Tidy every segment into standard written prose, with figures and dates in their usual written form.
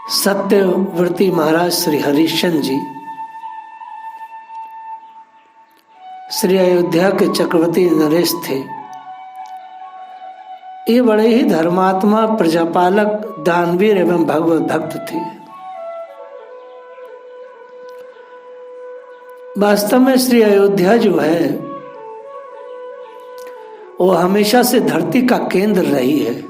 सत्यव्रती महाराज श्री हरिश्चंद्र जी श्री अयोध्या के चक्रवर्ती नरेश थे। ये बड़े ही धर्मात्मा, प्रजापालक, दानवीर एवं भगवत भक्त थे। वास्तव में श्री अयोध्या जो है वो हमेशा से धरती का केंद्र रही है।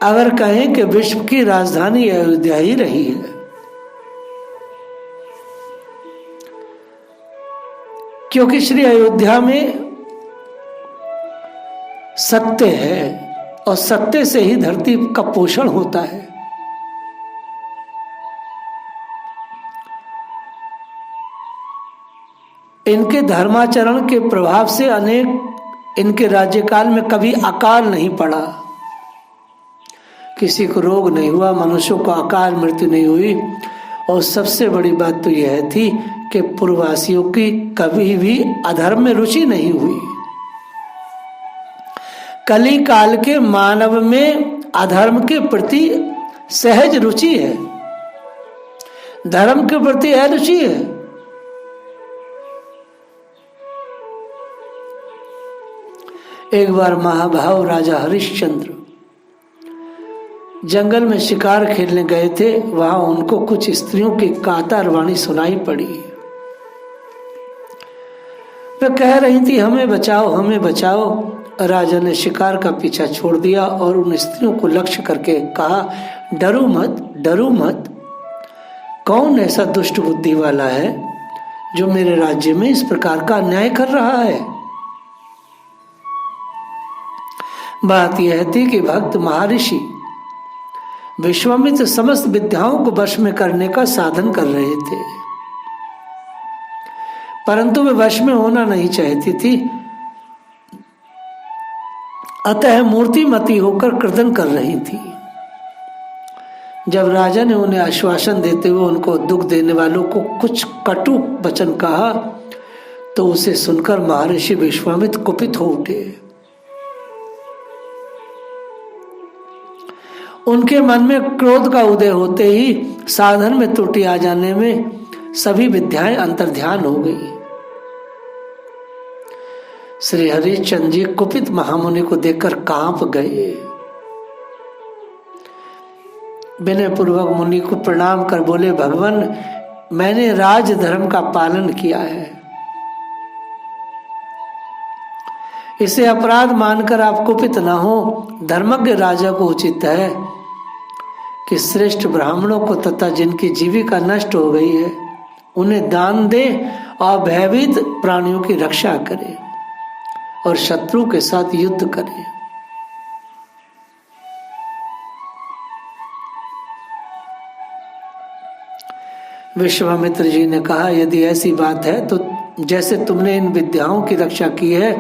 अगर कहें कि विश्व की राजधानी अयोध्या ही रही है, क्योंकि श्री अयोध्या में सत्य है और सत्य से ही धरती का पोषण होता है। इनके धर्माचरण के प्रभाव से अनेक इनके राज्यकाल में कभी अकाल नहीं पड़ा, किसी को रोग नहीं हुआ, मनुष्यों को अकाल मृत्यु नहीं हुई। और सबसे बड़ी बात तो यह थी कि पूर्ववासियों की कभी भी अधर्म में रुचि नहीं हुई। कली काल के मानव में अधर्म के प्रति सहज रुचि है, धर्म के प्रति अरुचि है। एक बार महाभाव राजा हरिश्चंद्र जंगल में शिकार खेलने गए थे। वहां उनको कुछ स्त्रियों की कातर वाणी सुनाई पड़ी। वे कह रही थी, हमें बचाओ, हमें बचाओ। राजा ने शिकार का पीछा छोड़ दिया और उन स्त्रियों को लक्ष्य करके कहा, डरो मत, डरो मत। कौन ऐसा दुष्ट बुद्धि वाला है जो मेरे राज्य में इस प्रकार का अन्याय कर रहा है? बात यह थी कि भक्त महर्षि विश्वामित्र समस्त विद्याओं को वश में करने का साधन कर रहे थे, परंतु वे वश में होना नहीं चाहती थी। अतः मूर्तिमती होकर क्रदन कर रही थी। जब राजा ने उन्हें आश्वासन देते हुए उनको दुख देने वालों को कुछ कटु वचन कहा, तो उसे सुनकर महर्षि विश्वामित्र कुपित हो उठे। उनके मन में क्रोध का उदय होते ही साधन में त्रुटि आ जाने में सभी विद्याएं अंतर्ध्यान हो गई। श्री हरिश्चंद्र जी कुपित महामुनि को देखकर कांप गए। विनय पूर्वक मुनि को प्रणाम कर बोले, भगवान, मैंने राज धर्म का पालन किया है, इसे अपराध मानकर आप कुपित न हो। धर्मज्ञ राजा को उचित है कि श्रेष्ठ ब्राह्मणों को तथा जिनकी जीविका नष्ट हो गई है उन्हें दान दे और भयभीत प्राणियों की रक्षा करे और शत्रु के साथ युद्ध करे। विश्वामित्र जी ने कहा, यदि ऐसी बात है तो जैसे तुमने इन विद्याओं की रक्षा की है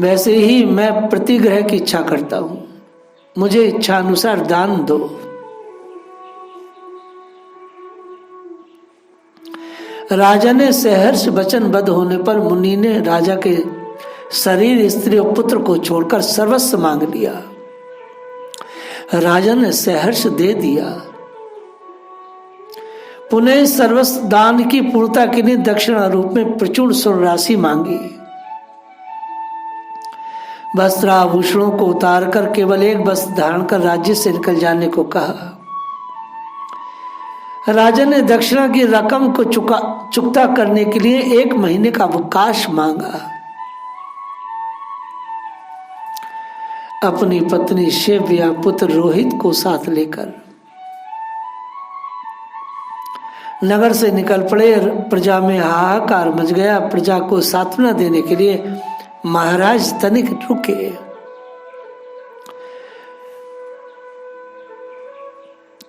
वैसे ही मैं प्रतिग्रह की इच्छा करता हूं। मुझे इच्छा अनुसार दान दो। राजा ने सहर्ष वचनबद्ध होने पर मुनि ने राजा के शरीर, स्त्री और पुत्र को छोड़कर सर्वस्व मांग लिया। राजा ने सहर्ष दे दिया। पुनः सर्वस्व दान की पूर्णता के लिए दक्षिणा रूप में प्रचुर स्वर्ण राशि मांगी। वस्त्राभूषणों को उतारकर केवल एक वस्त्र धारण कर राज्य से निकल जाने को कहा। राजा ने दक्षिणा की रकम को चुकता करने के लिए 1 महीने का अवकाश मांगा। अपनी पत्नी शिव या पुत्र रोहित को साथ लेकर नगर से निकल पड़े। प्रजा में हाहाकार मच गया। प्रजा को सांत्वना देने के लिए महाराज तनिक रुके।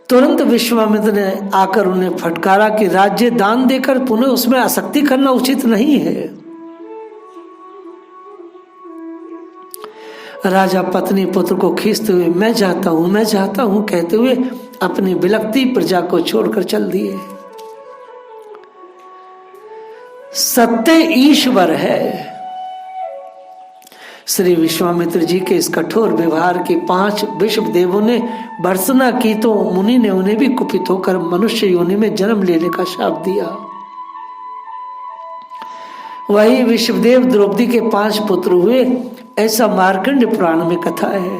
तुरंत विश्वामित्र ने आकर उन्हें फटकारा कि राज्य दान देकर पुनः उसमें आसक्ति करना उचित नहीं है। राजा पत्नी पुत्र को खींचते हुए मैं जाता हूं, मैं जाता हूं कहते हुए अपनी बिलखती प्रजा को छोड़कर चल दिए। सत्य ईश्वर है, श्री विश्वामित्र जी के इस कठोर व्यवहार के 5 विश्व देवों ने भर्त्सना की तो मुनि ने उन्हें भी कुपित होकर मनुष्य योनि में जन्म लेने का शाप दिया। वही विश्वदेव द्रौपदी के 5 पुत्र हुए, ऐसा मार्कंड पुराण में कथा है।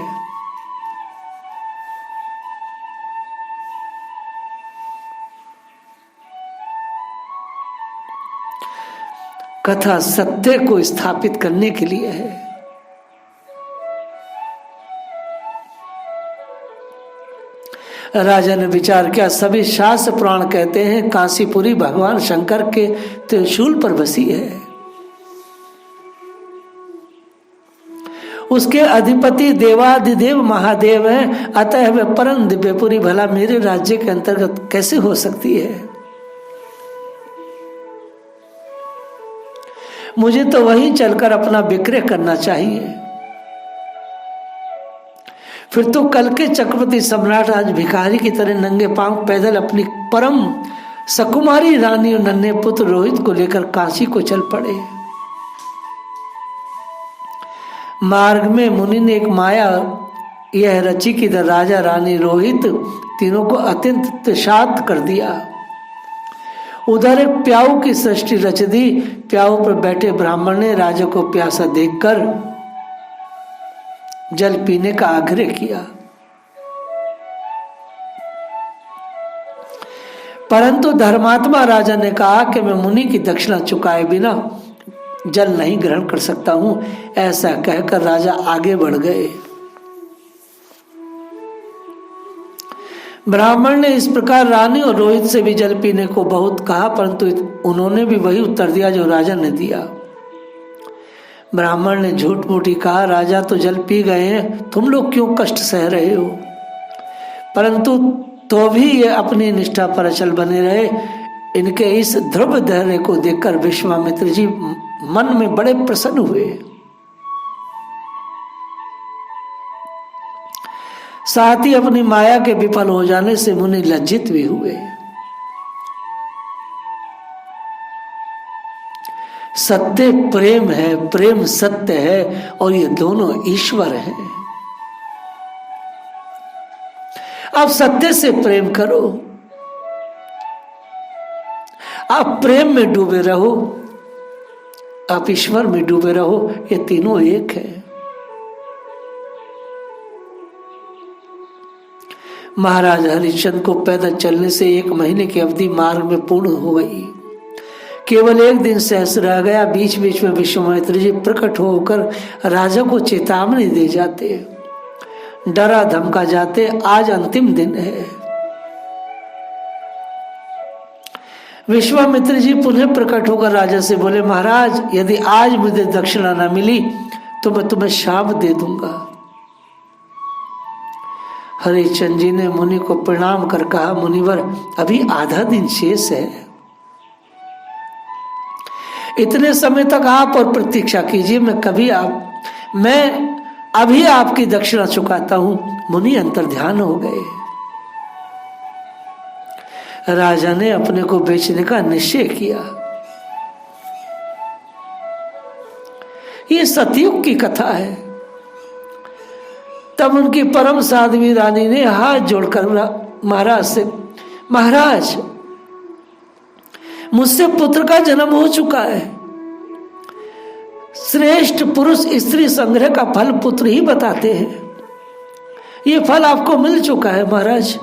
कथा सत्य को स्थापित करने के लिए है। राजा ने विचार किया, सभी शास्त्र पुराण कहते हैं काशीपुरी भगवान शंकर के त्रिशूल पर बसी है, उसके अधिपति देवाधिदेव महादेव हैं, अतः वह परम दिव्यपुरी भला मेरे राज्य के अंतर्गत कैसे हो सकती है। मुझे तो वहीं चलकर अपना विक्रय करना चाहिए। फिर तो कल के चक्रवर्ती सम्राट आज भिखारी की तरह नंगे पांव पैदल अपनी परम सकुमारी रानी और नन्हे पुत्र रोहित को लेकर काशी को चल पड़े। मार्ग में मुनि ने एक माया यह रची कि राजा रानी रोहित तीनों को अत्यंत शांत कर दिया। उधर एक प्याऊ की सृष्टि रच दी। प्याऊ पर बैठे ब्राह्मण ने राजा को प्यासा देखकर जल पीने का आग्रह किया, परंतु धर्मात्मा राजा ने कहा कि मैं मुनि की दक्षिणा चुकाए बिना जल नहीं ग्रहण कर सकता हूं। ऐसा कहकर राजा आगे बढ़ गए। ब्राह्मण ने इस प्रकार रानी और रोहित से भी जल पीने को बहुत कहा, परंतु उन्होंने भी वही उत्तर दिया जो राजा ने दिया। ब्राह्मण ने झूठ मूठी कहा, राजा तो जल पी गए हैं, तुम लोग क्यों कष्ट सह रहे हो। परंतु तो भी ये अपनी निष्ठा पर अचल बने रहे। इनके इस ध्रुव धैर्य को देखकर विश्वामित्र जी मन में बड़े प्रसन्न हुए। साथ ही अपनी माया के विफल हो जाने से मुनि लज्जित भी हुए। सत्य प्रेम है, प्रेम सत्य है, और ये दोनों ईश्वर हैं। आप सत्य से प्रेम करो, आप प्रेम में डूबे रहो, आप ईश्वर में डूबे रहो, ये तीनों एक है। महाराज हरिश्चंद्र को पैदल चलने से 1 महीने की अवधि मार्ग में पूर्ण हो गई। केवल 1 दिन शेष रह गया। बीच बीच में विश्वामित्र जी प्रकट होकर राजा को चेतावनी दे जाते, डरा धमका जाते, आज अंतिम दिन है। विश्वामित्र जी पुनः प्रकट होकर राजा से बोले, महाराज यदि आज मुझे दक्षिणा न मिली तो मैं तुम्हें शाप दे दूंगा। हरिश्चंद्र जी ने मुनि को प्रणाम कर कहा, मुनिवर अभी आधा दिन शेष है, इतने समय तक आप और प्रतीक्षा कीजिए, मैं अभी आपकी दक्षिणा चुकाता हूं। मुनि अंतर्ध्यान हो गए। राजा ने अपने को बेचने का निश्चय किया। ये सतयुग की कथा है। तब उनकी परम साध्वी रानी ने हाथ जोड़कर महाराज से, महाराज मुझसे पुत्र का जन्म हो चुका है। श्रेष्ठ पुरुष स्त्री संग्रह का फल पुत्र ही बताते हैं। ये फल आपको मिल चुका है महाराज,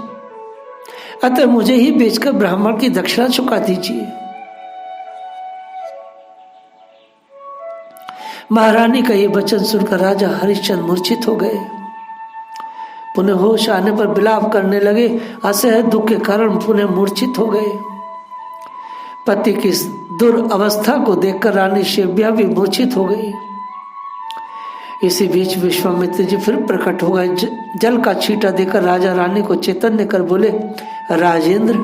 अतः मुझे ही बेचकर ब्राह्मण की दक्षिणा चुका दीजिए। महारानी का ये वचन सुनकर राजा हरिश्चंद्र मूर्छित हो गए। पुनः होश आने पर विलाप करने लगे। असह्य दुख के कारण पुनः मूर्छित हो गए। पति की दुर्अवस्था को देखकर रानी शिव्या भी मूर्छित हो गई। इसी बीच विश्वामित्र जी फिर प्रकट हो गए। जल का छींटा देकर राजा रानी को चैतन्य कर बोले, राजेंद्र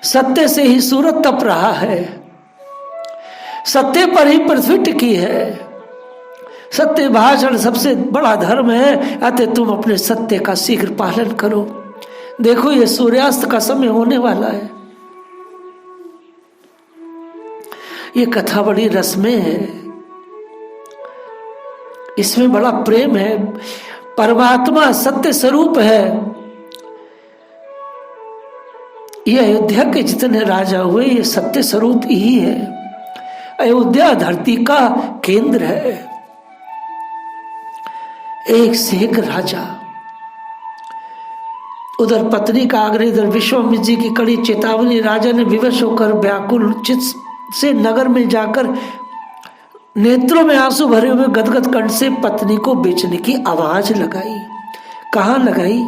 सत्य से ही सूरज तप रहा है, सत्य पर ही पृथ्वी टिकी है। सत्य भाषण सबसे बड़ा धर्म है, अतः तुम अपने सत्य का शीघ्र पालन करो। देखो ये सूर्यास्त का समय होने वाला है। ये कथा बड़ी रसमय है। इसमें बड़ा प्रेम है। परमात्मा सत्य स्वरूप है। ये अयोध्या के जितने राजा हुए ये सत्य स्वरूप ही है। अयोध्या धरती का केंद्र है। एक से एक राजा, उधर पत्नी का आग्रह, इधर विश्वामित्र जी की कड़ी चेतावनी। राजा ने विवश होकर व्याकुल चित्त से नगर में जाकर नेत्रों में आंसू भरे हुए गदगद कंठ से पत्नी को बेचने की आवाज लगाई। कहां लगाई?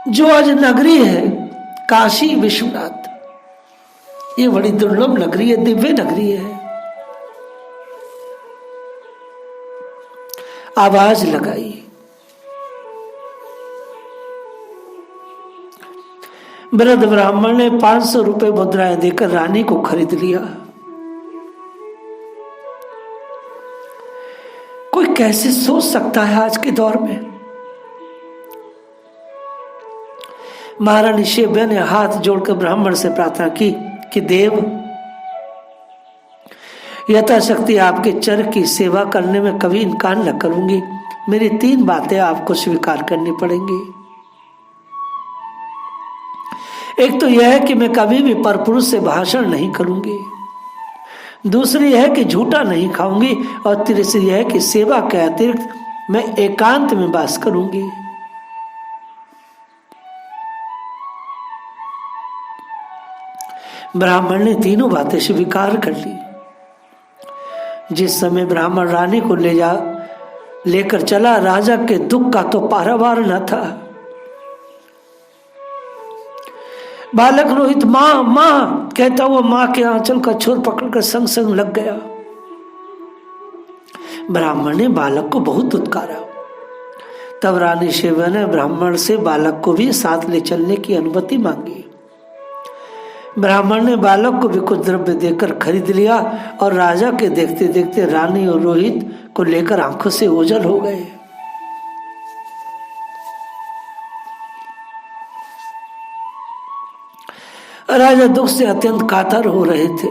जो आज नगरी है काशी विश्वनाथ, ये बड़ी दुर्लभ नगरी है, दिव्य नगरी है। आवाज लगाई। वृद्ध ब्राह्मण ने 500 रुपए मुद्राएं देकर रानी को खरीद लिया। कोई कैसे सोच सकता है आज के दौर में? महारानी शेब्या ने हाथ जोड़कर ब्राह्मण से प्रार्थना की कि देव, यथाशक्ति आपके चर की सेवा करने में कभी इनकार न करूंगी। मेरी 3 बातें आपको स्वीकार करनी पड़ेंगी। एक तो यह है कि मैं कभी भी परपुरुष से भाषण नहीं करूंगी। दूसरी है कि झूठा नहीं खाऊंगी। और तीसरी है कि सेवा के अतिरिक्त मैं एकांत में वास करूंगी। ब्राह्मण ने तीनों बातें स्वीकार कर ली। जिस समय ब्राह्मण रानी को लेकर चला, राजा के दुख का तो पारावार न था। बालक रोहित मां मां कहता हुआ मां के आंचल का छोर पकड़कर संग संग लग गया। ब्राह्मण ने बालक को बहुत उत्कारा। तब रानी शेब्या ने ब्राह्मण से बालक को भी साथ ले चलने की अनुमति मांगी। ब्राह्मण ने बालक को भी कुछ द्रव्य देकर खरीद लिया और राजा के देखते देखते रानी और रोहित को लेकर आंखों से ओझल हो गए। राजा दुख से अत्यंत कातर हो रहे थे।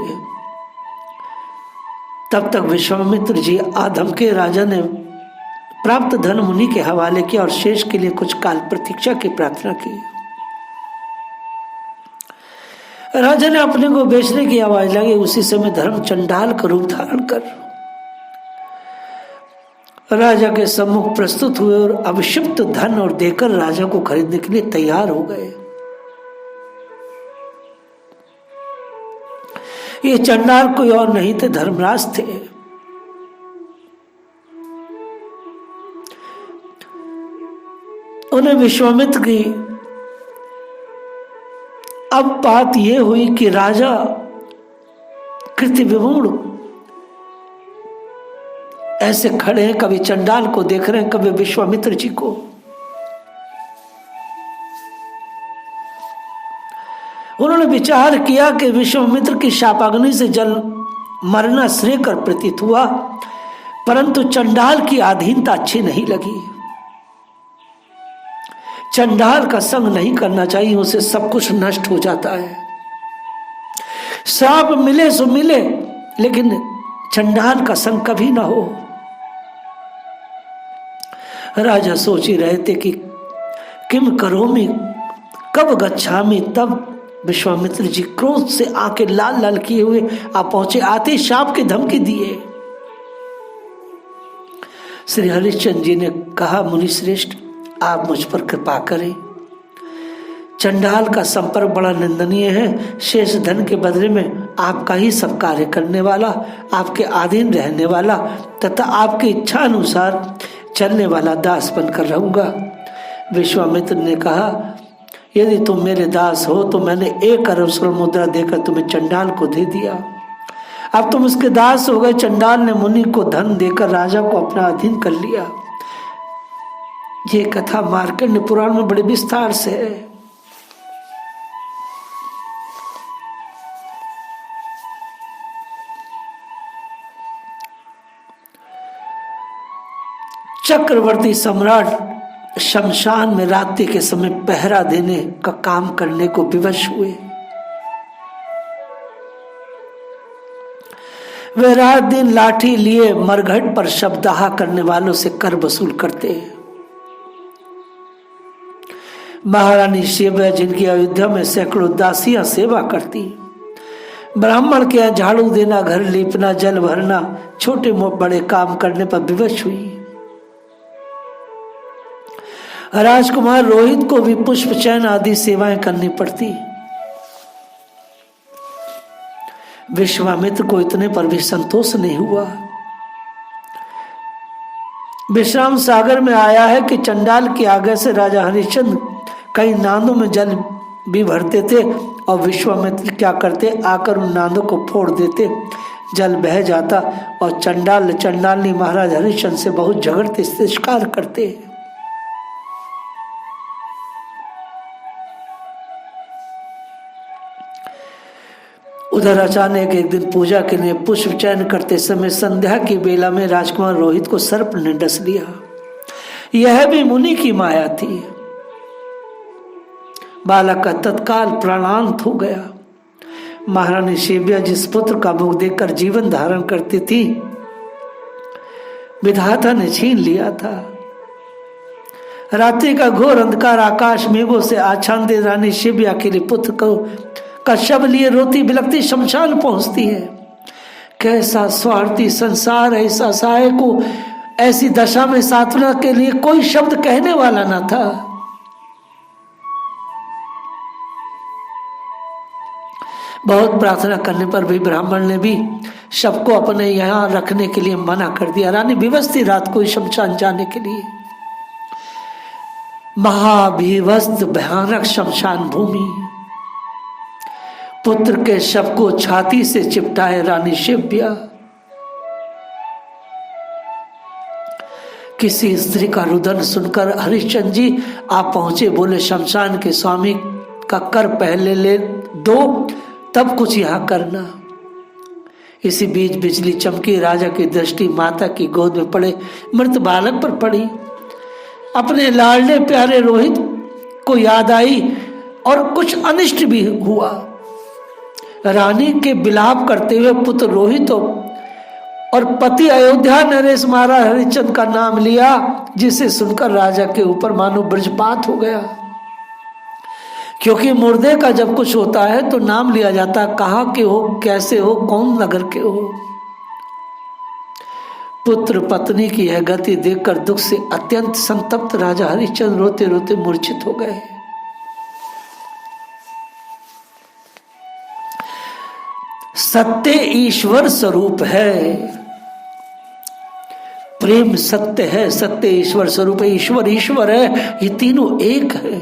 तब तक विश्वामित्र जी आधम के राजा ने प्राप्त धन मुनि के हवाले किया और शेष के लिए कुछ काल प्रतीक्षा की प्रार्थना की। राजा ने अपने को बेचने की आवाज लगी। उसी समय धर्म चंडाल का रूप धारण कर राजा के सम्मुख प्रस्तुत हुए और अभिषिक्त धन और देकर राजा को खरीदने के लिए तैयार हो गए। ये चंडाल कोई और नहीं थे, धर्मराज थे। उन्हें विश्वामित्र की अब बात यह हुई कि राजा कृत्य विमूढ़ ऐसे खड़े हैं, कभी चंडाल को देख रहे हैं, कभी विश्वामित्र जी को। उन्होंने विचार किया कि विश्वामित्र की शापाग्नि से जल मरना श्रेय कर प्रतीत हुआ, परंतु चंडाल की अधीनता अच्छी नहीं लगी। चंडाल का संग नहीं करना चाहिए, उसे सब कुछ नष्ट हो जाता है। श्राप मिले सो मिले, लेकिन चंडाल का संग कभी ना हो। राजा सोच ही रहे थे कि किम करोमि कब गच्छामि। तब विश्वामित्र जी क्रोध से आंखें लाल लाल किए हुए आ पहुंचे। आते शाप की धमकी दिए। श्री हरिश्चंद्र जी ने कहा, मुनि श्रेष्ठ, आप मुझ पर कृपा करें। चंडाल का संपर्क बड़ा निंदनीय है। शेष धन के बदले में आपका ही सब कार्य करने वाला, आपके अधीन रहने वाला तथा आपकी इच्छा अनुसार चलने वाला दास बनकर रहूंगा। विश्वामित्र ने कहा, यदि तुम मेरे दास हो तो मैंने 1 अरब स्वर्ण मुद्रा देकर तुम्हें चंडाल को दे दिया। अब तुम उसके दास हो गए। चंडाल ने मुनि को धन देकर राजा को अपना अधीन कर लिया। ये कथा मार्कंडेय पुराण में बड़े विस्तार से है। चक्रवर्ती सम्राट शमशान में रात्रि के समय पहरा देने का काम करने को विवश हुए। वे रात दिन लाठी लिए मरघट पर शबदाह करने वालों से कर वसूल करते। महारानी शिव्या जिनकी अयोध्या में सैकड़ों दासियां सेवा करती, ब्राह्मण के यहाँ झाड़ू देना, घर लीपना, जल भरना, छोटे बड़े काम करने पर विवश हुई। राजकुमार रोहित को भी पुष्प चयन आदि सेवाएं करनी पड़ती। विश्वामित्र को इतने पर भी संतोष नहीं हुआ। विश्राम सागर में आया है कि चंडाल के आगे से राजा हरिश्चंद्र कई नांदों में जल भी भरते थे और विश्वामित्र क्या करते, आकर उन नांदों को फोड़ देते, जल बह जाता और चंडालनी महाराज हरिश्चंद्र से बहुत झगड़ते, तिरस्कार करते। उधर अचानक एक दिन पूजा के लिए पुष्प चयन करते समय संध्या की बेला में राजकुमार रोहित को सर्प ने डस लिया। यह भी मुनि की माया थी। बालक का तत्काल प्राणांत हो गया। महारानी शिव्या जिस पुत्र का मुख देखकर जीवन धारण करती थी, विधाता ने छीन लिया था। रात्रि का घोर अंधकार आकाश मेघों से आच्छादित रानी शिव्या के लिए पुत्र को का शव लिए रोती बिलखती शमशान पहुंचती है। कैसा स्वार्थी संसार है इस असहाय को, ऐसी दशा में सांत्वना के लिए कोई शब्द कहने वाला न था। बहुत प्रार्थना करने पर भी ब्राह्मण ने भी शव को अपने यहाँ रखने के लिए मना कर दिया। रानी विवश थी रात को शमशान जाने के लिए। महाभीवस्त भयानक शमशान भूमि। पुत्र के शव को छाती से चिपटाए रानी शिव्या। किसी स्त्री का रुदन सुनकर हरिश्चंद्र जी आप पहुंचे, बोले शमशान के स्वामी का कर पहले ले दो, तब कुछ यहां करना। इसी बीच बिजली चमकी। राजा की दृष्टि माता की गोद में पड़े मृत बालक पर पड़ी। अपने लाडले प्यारे रोहित को याद आई और कुछ अनिष्ट भी हुआ। रानी के विलाप करते हुए पुत्र रोहित और पति अयोध्या नरेश महाराज हरिश्चंद्र का नाम लिया, जिसे सुनकर राजा के ऊपर मानो वज्रपात हो गया। क्योंकि मुर्दे का जब कुछ होता है तो नाम लिया जाता, कहाँ के हो, कैसे हो, कौन नगर के हो। पुत्र पत्नी की यह गति देखकर दुख से अत्यंत संतप्त राजा हरिश्चंद्र रोते रोते मूर्छित हो गए। सत्य ईश्वर स्वरूप है, प्रेम सत्य है, सत्य ईश्वर स्वरूप है, ईश्वर ईश्वर है, ये तीनों एक है।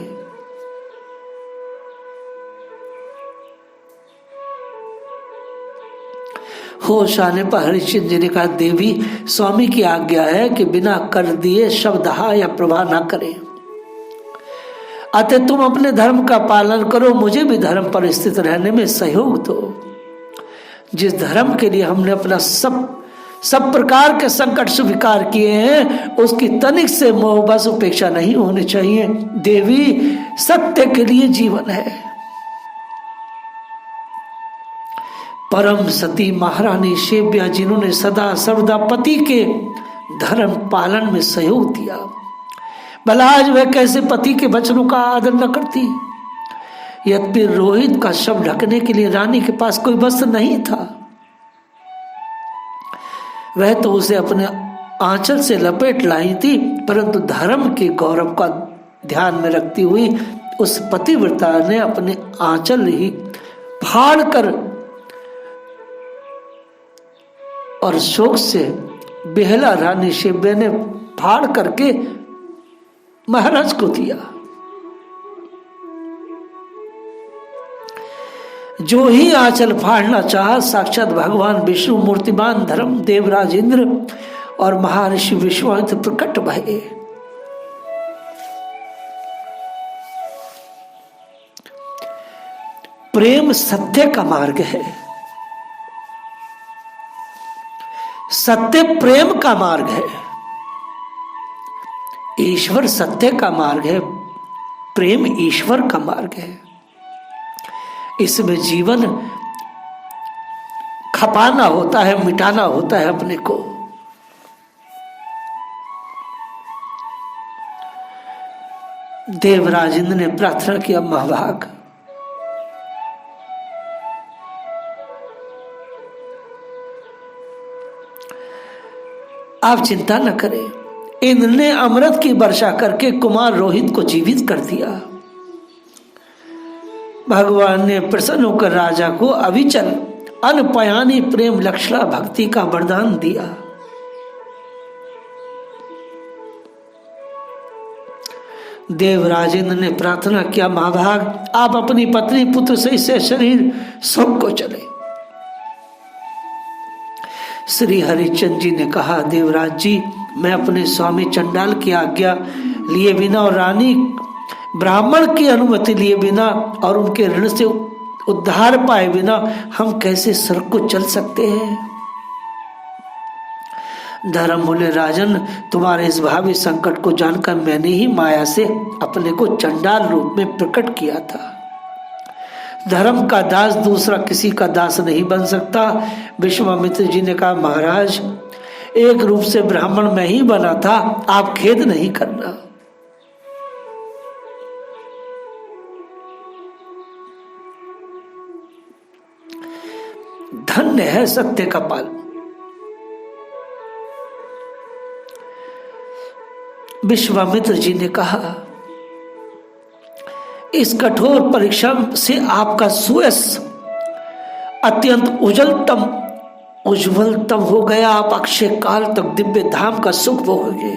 होश आने पर हरिश्चंद्र जी ने कहा, देवी स्वामी की आज्ञा है कि बिना कर दिए शब्दहा या प्रभा ना करें, अतः तुम अपने धर्म का पालन करो, मुझे भी धर्म पर स्थित रहने में सहयोग दो। जिस धर्म के लिए हमने अपना सब प्रकार के संकट स्वीकार किए हैं, उसकी तनिक से मोह बस उपेक्षा नहीं होनी चाहिए। देवी सत्य के लिए जीवन है। परम सती महारानी शिव्या जिन्होंने सदा सर्वदा पति के धर्म पालन में सहयोग दिया, भला आज वह कैसे पति के वचनों का आदर न करती। यद्यपि रोहित का शव ढकने के लिए रानी के पास कोई वस्त्र नहीं था, वह तो उसे अपने आंचल से लपेट लाई थी, परंतु धर्म के गौरव का ध्यान में रखती हुई उस पतिव्रता ने अपने आंचल ही फाड़ कर और शोक से बेहला रानी शिव्या ने फाड़ करके महाराज को दिया। जो ही आंचल फाड़ना चाहा, साक्षात भगवान विष्णु मूर्तिमान धर्म देवराज इंद्र और महर्षि विश्वामित्र प्रकट भये। प्रेम सत्य का मार्ग है, सत्य प्रेम का मार्ग है, ईश्वर सत्य का मार्ग है, प्रेम ईश्वर का मार्ग है। इसमें जीवन खपाना होता है, मिटाना होता है अपने को। देवराज इंद्र ने प्रार्थना किया, महाभाग आप चिंता न करें। इंद्र ने अमृत की वर्षा करके कुमार रोहित को जीवित कर दिया। भगवान ने प्रसन्न होकर राजा को अविचल अनपयानी प्रेम लक्षणा भक्ति का वरदान दिया। देवराज इंद्र ने प्रार्थना किया, महाभाग आप अपनी पत्नी पुत्र से शरीर स्वर्ग को चले। श्री हरिचंद्र जी ने कहा, देवराज जी मैं अपने स्वामी चंडाल की आज्ञा लिए बिना और रानी ब्राह्मण की अनुमति लिए बिना और उनके ऋण से उद्धार पाए बिना हम कैसे स्वर्ग को चल सकते हैं। धर्म बोले, राजन तुम्हारे इस भावी संकट को जानकर मैंने ही माया से अपने को चंडाल रूप में प्रकट किया था। धर्म का दास दूसरा किसी का दास नहीं बन सकता। विश्वामित्र जी ने कहा, महाराज एक रूप से ब्राह्मण मैं ही बना था, आप खेद नहीं करना। धन्य है सत्य का पाल। विश्वामित्र जी ने कहा, इस कठोर परीक्षा से आपका सुयश अत्यंत उज्ज्वलतम हो गया। आप अक्षय काल तक दिव्य धाम का सुख भोगोगे।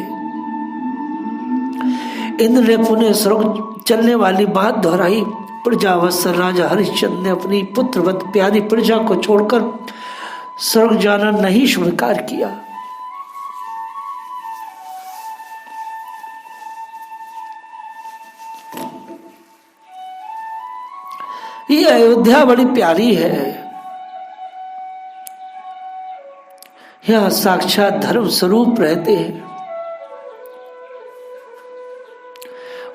इंद्र ने पुनः स्वर्ग चलने वाली बात दोहराई। प्रजावत्सल राजा हरिश्चंद्र ने अपनी पुत्रवत प्यारी प्रजा को छोड़कर स्वर्ग जाना नहीं स्वीकार किया। ये अयोध्या बड़ी प्यारी है, यहां साक्षात धर्म स्वरूप रहते हैं।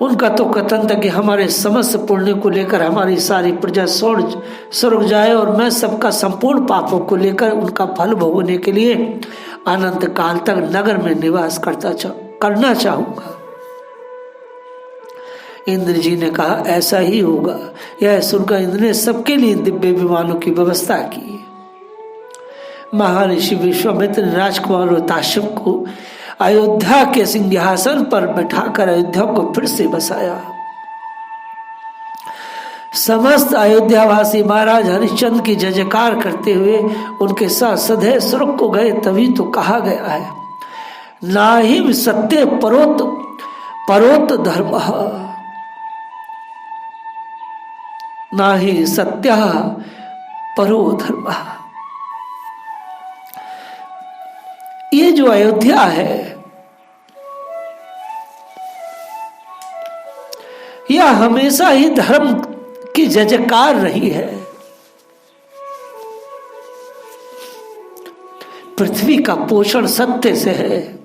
उनका तो कथन था कि हमारे समस्त पुण्य को लेकर हमारी सारी प्रजा स्वर्ग जाए और मैं सबका संपूर्ण पापों को लेकर उनका फल भोगने के लिए अनंत काल तक नगर में निवास करना चाहूंगा। इंद्र जी ने कहा, ऐसा ही होगा। यह सुनकर इंद्र ने सबके लिए दिव्य विमानों की व्यवस्था की। महर्षि विश्वामित्र ने राजकुमार और ताशक को अयोध्या के सिंहासन पर बैठाकर अयोध्या को फिर से बसाया। समस्त अयोध्यावासी महाराज हरिश्चंद्र की जय जयकार करते हुए उनके साथ सदैव स्वर्ग को गए। तभी तो कहा गया है, नाहिम सत्य परोत धर्म, नाहि सत्य परो धर्म। ये जो अयोध्या है यह हमेशा ही धर्म की जय जयकार रही है। पृथ्वी का पोषण सत्य से है।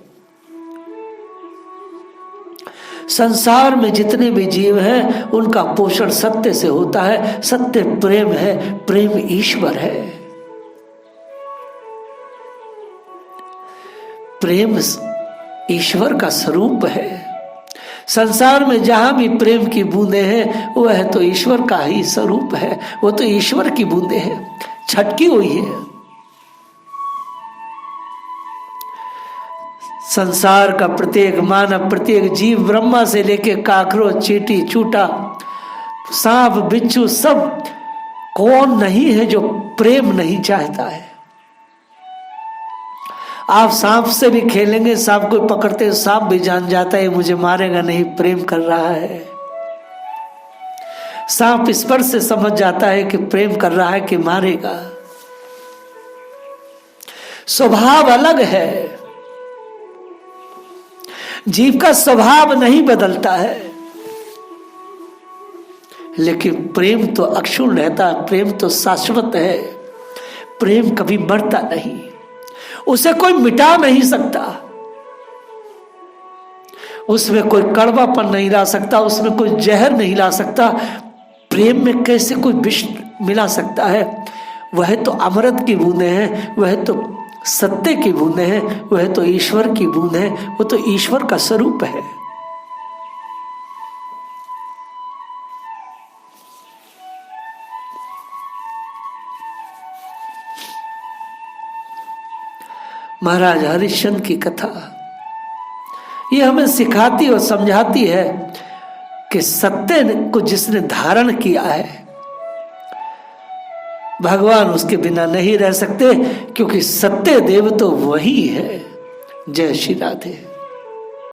संसार में जितने भी जीव हैं उनका पोषण सत्य से होता है। सत्य प्रेम है, प्रेम ईश्वर है। प्रेम ईश्वर का स्वरूप है। संसार में जहां भी प्रेम की बूंदें हैं वह तो ईश्वर का ही स्वरूप है। वो तो ईश्वर की बूंदें हैं, छटकी हुई है। संसार का प्रत्येक मानव, प्रत्येक जीव, ब्रह्मा से लेके काकरोच, चींटी, चूटा, सांप, बिच्छू, सब कौन नहीं है जो प्रेम नहीं चाहता है। आप सांप से भी खेलेंगे, सांप को पकड़ते सांप भी जान जाता है मुझे मारेगा नहीं, प्रेम कर रहा है। सांप स्पर्श से समझ जाता है कि प्रेम कर रहा है कि मारेगा। स्वभाव अलग है, जीव का स्वभाव नहीं बदलता है, लेकिन प्रेम तो अक्षुण रहता है। प्रेम तो शाश्वत है। प्रेम कभी मरता नहीं, उसे कोई मिटा नहीं सकता। उसमें कोई कड़वापन नहीं ला सकता, उसमें कोई जहर नहीं ला सकता। प्रेम में कैसे कोई विष मिला सकता है? वह तो अमृत की बूंदें हैं, वह तो सत्य की बूंदें हैं, वह तो ईश्वर की बूंद है, वो तो ईश्वर का स्वरूप है। महाराज हरिश्चंद्र की कथा ये हमें सिखाती और समझाती है कि सत्य को जिसने धारण किया है भगवान उसके बिना नहीं रह सकते, क्योंकि सत्य देव तो वही है। जय श्री राधे।